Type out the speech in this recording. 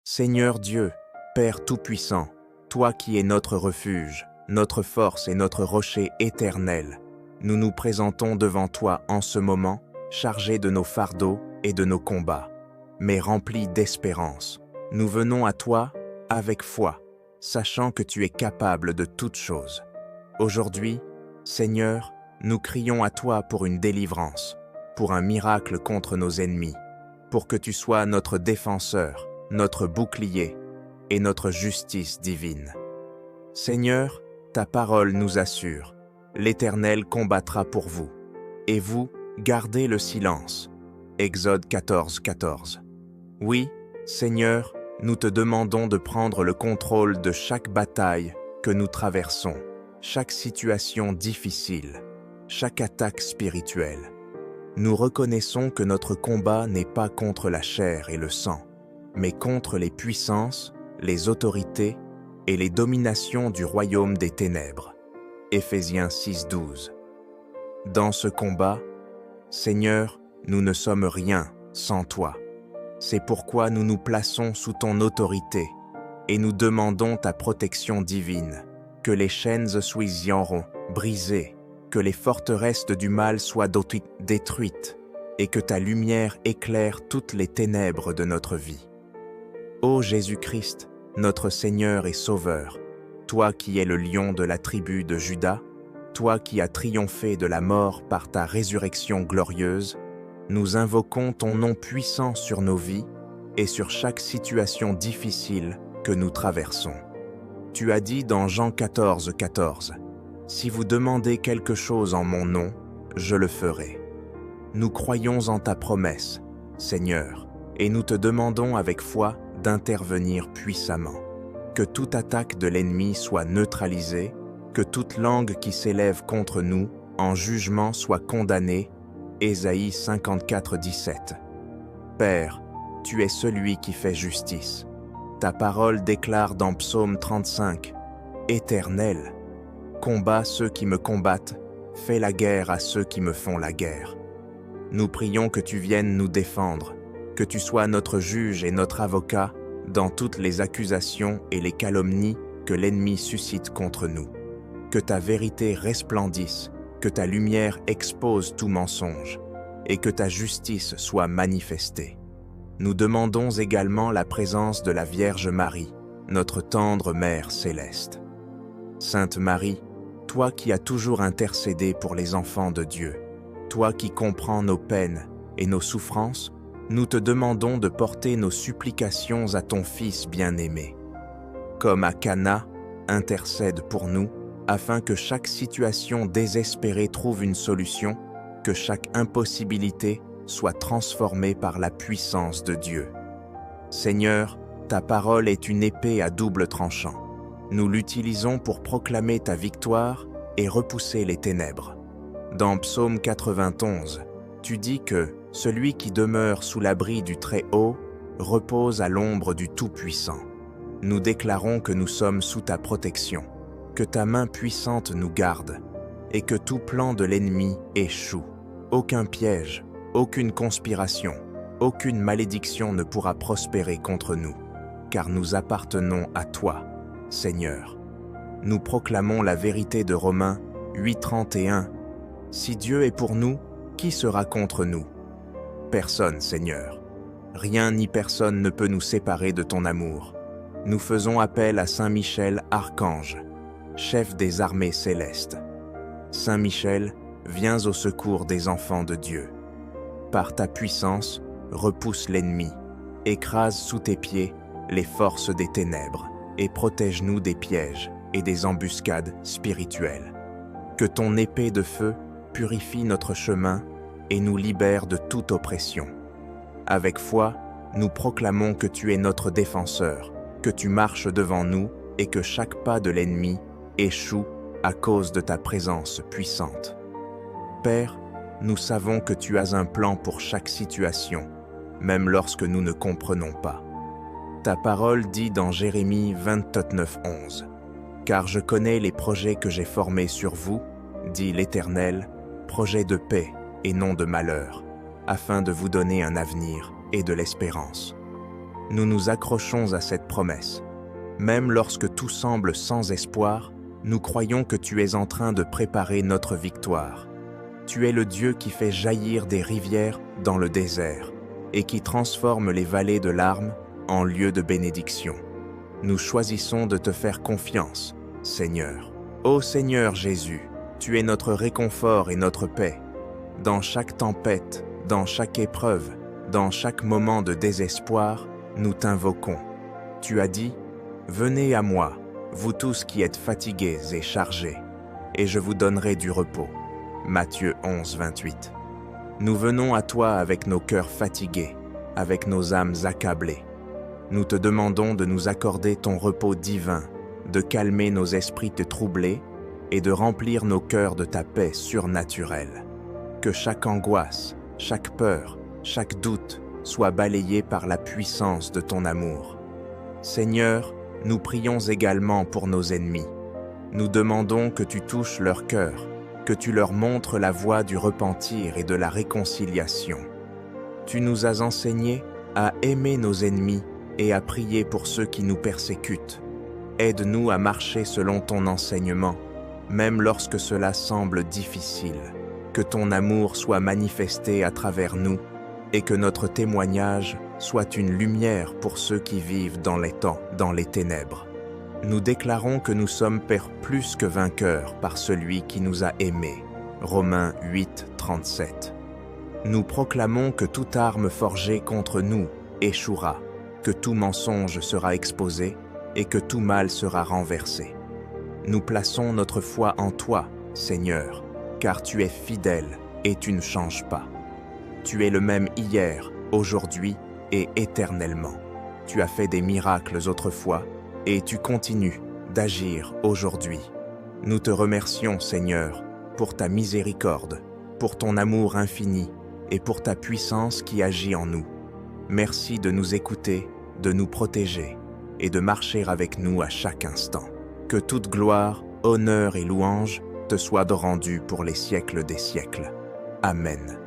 Seigneur Dieu, Père Tout-Puissant, toi qui es notre refuge, notre force et notre rocher éternel, nous nous présentons devant toi en ce moment, chargés de nos fardeaux et de nos combats, mais remplis d'espérance. Nous venons à toi avec foi, sachant que tu es capable de toutes choses. Aujourd'hui, Seigneur, nous crions à toi pour une délivrance, pour un miracle contre nos ennemis, pour que tu sois notre défenseur, notre bouclier et notre justice divine. Seigneur, ta parole nous assure, l'Éternel combattra pour vous, et vous, gardez le silence. Exode 14, 14. Oui, Seigneur, nous te demandons de prendre le contrôle de chaque bataille que nous traversons, chaque situation difficile, chaque attaque spirituelle. Nous reconnaissons que notre combat n'est pas contre la chair et le sang, mais contre les puissances, les autorités et les dominations du royaume des ténèbres. Éphésiens 6, 12. Dans ce combat, Seigneur, nous ne sommes rien sans toi. C'est pourquoi nous nous plaçons sous ton autorité et nous demandons ta protection divine, que les chaînes soient brisées, que les forteresses du mal soient détruites et que ta lumière éclaire toutes les ténèbres de notre vie. Ô Jésus-Christ, notre Seigneur et Sauveur, toi qui es le lion de la tribu de Juda, toi qui as triomphé de la mort par ta résurrection glorieuse, nous invoquons ton nom puissant sur nos vies et sur chaque situation difficile que nous traversons. Tu as dit dans Jean 14, 14, « Si vous demandez quelque chose en mon nom, je le ferai. » Nous croyons en ta promesse, Seigneur, et nous te demandons avec foi d'intervenir puissamment. Que toute attaque de l'ennemi soit neutralisée, que toute langue qui s'élève contre nous en jugement soit condamnée. Ésaïe 54, 17. Père, tu es celui qui fait justice. Ta parole déclare dans Psaume 35, « Éternel, combat ceux qui me combattent, fais la guerre à ceux qui me font la guerre. » Nous prions que tu viennes nous défendre, que tu sois notre juge et notre avocat dans toutes les accusations et les calomnies que l'ennemi suscite contre nous. Que ta vérité resplendisse, que ta lumière expose tout mensonge, et que ta justice soit manifestée. Nous demandons également la présence de la Vierge Marie, notre tendre Mère céleste. Sainte Marie, toi qui as toujours intercédé pour les enfants de Dieu, toi qui comprends nos peines et nos souffrances, nous te demandons de porter nos supplications à ton Fils bien-aimé. Comme à Cana, intercède pour nous, afin que chaque situation désespérée trouve une solution, que chaque impossibilité soit transformée par la puissance de Dieu. Seigneur, ta parole est une épée à double tranchant. Nous l'utilisons pour proclamer ta victoire et repousser les ténèbres. Dans Psaume 91, tu dis que « Celui qui demeure sous l'abri du Très-Haut repose à l'ombre du Tout-Puissant. » Nous déclarons que nous sommes sous ta protection, que ta main puissante nous garde, et que tout plan de l'ennemi échoue. Aucun piège, aucune conspiration, aucune malédiction ne pourra prospérer contre nous, car nous appartenons à toi, Seigneur. Nous proclamons la vérité de Romains 8:31. Si Dieu est pour nous, qui sera contre nous? Personne, Seigneur. Rien ni personne ne peut nous séparer de ton amour. Nous faisons appel à Saint Michel, archange, chef des armées célestes. Saint Michel, viens au secours des enfants de Dieu. Par ta puissance, repousse l'ennemi, écrase sous tes pieds les forces des ténèbres et protège-nous des pièges et des embuscades spirituelles. Que ton épée de feu purifie notre chemin et nous libère de toute oppression. Avec foi, nous proclamons que tu es notre défenseur, que tu marches devant nous et que chaque pas de l'ennemi échoue à cause de ta présence puissante. Père, nous savons que tu as un plan pour chaque situation, même lorsque nous ne comprenons pas. Ta parole dit dans Jérémie 29:11, « Car je connais les projets que j'ai formés sur vous, dit l'Éternel, projets de paix et non de malheur, afin de vous donner un avenir et de l'espérance. » Nous nous accrochons à cette promesse. Même lorsque tout semble sans espoir, nous croyons que tu es en train de préparer notre victoire. Tu es le Dieu qui fait jaillir des rivières dans le désert et qui transforme les vallées de larmes en lieux de bénédiction. Nous choisissons de te faire confiance, Seigneur. Ô Seigneur Jésus, tu es notre réconfort et notre paix. Dans chaque tempête, dans chaque épreuve, dans chaque moment de désespoir, nous t'invoquons. Tu as dit, « Venez à moi, vous tous qui êtes fatigués et chargés, et je vous donnerai du repos. » Matthieu 11, 28. Nous venons à toi avec nos cœurs fatigués, avec nos âmes accablées. Nous te demandons de nous accorder ton repos divin, de calmer nos esprits troublés et de remplir nos cœurs de ta paix surnaturelle. Que chaque angoisse, chaque peur, chaque doute soit balayé par la puissance de ton amour. Seigneur, nous prions également pour nos ennemis. Nous demandons que tu touches leur cœur, que tu leur montres la voie du repentir et de la réconciliation. Tu nous as enseigné à aimer nos ennemis et à prier pour ceux qui nous persécutent. Aide-nous à marcher selon ton enseignement, même lorsque cela semble difficile. Que ton amour soit manifesté à travers nous et que notre témoignage soit une lumière pour ceux qui vivent dans les temps, dans les ténèbres. Nous déclarons que nous sommes Père plus que vainqueurs par celui qui nous a aimés. Romains 8, 37. Nous proclamons que toute arme forgée contre nous échouera, que tout mensonge sera exposé et que tout mal sera renversé. Nous plaçons notre foi en toi, Seigneur, car tu es fidèle et tu ne changes pas. Tu es le même hier, aujourd'hui et éternellement. Tu as fait des miracles autrefois et tu continues d'agir aujourd'hui. Nous te remercions, Seigneur, pour ta miséricorde, pour ton amour infini et pour ta puissance qui agit en nous. Merci de nous écouter, de nous protéger et de marcher avec nous à chaque instant. Que toute gloire, honneur et louange te soient rendues pour les siècles des siècles. Amen.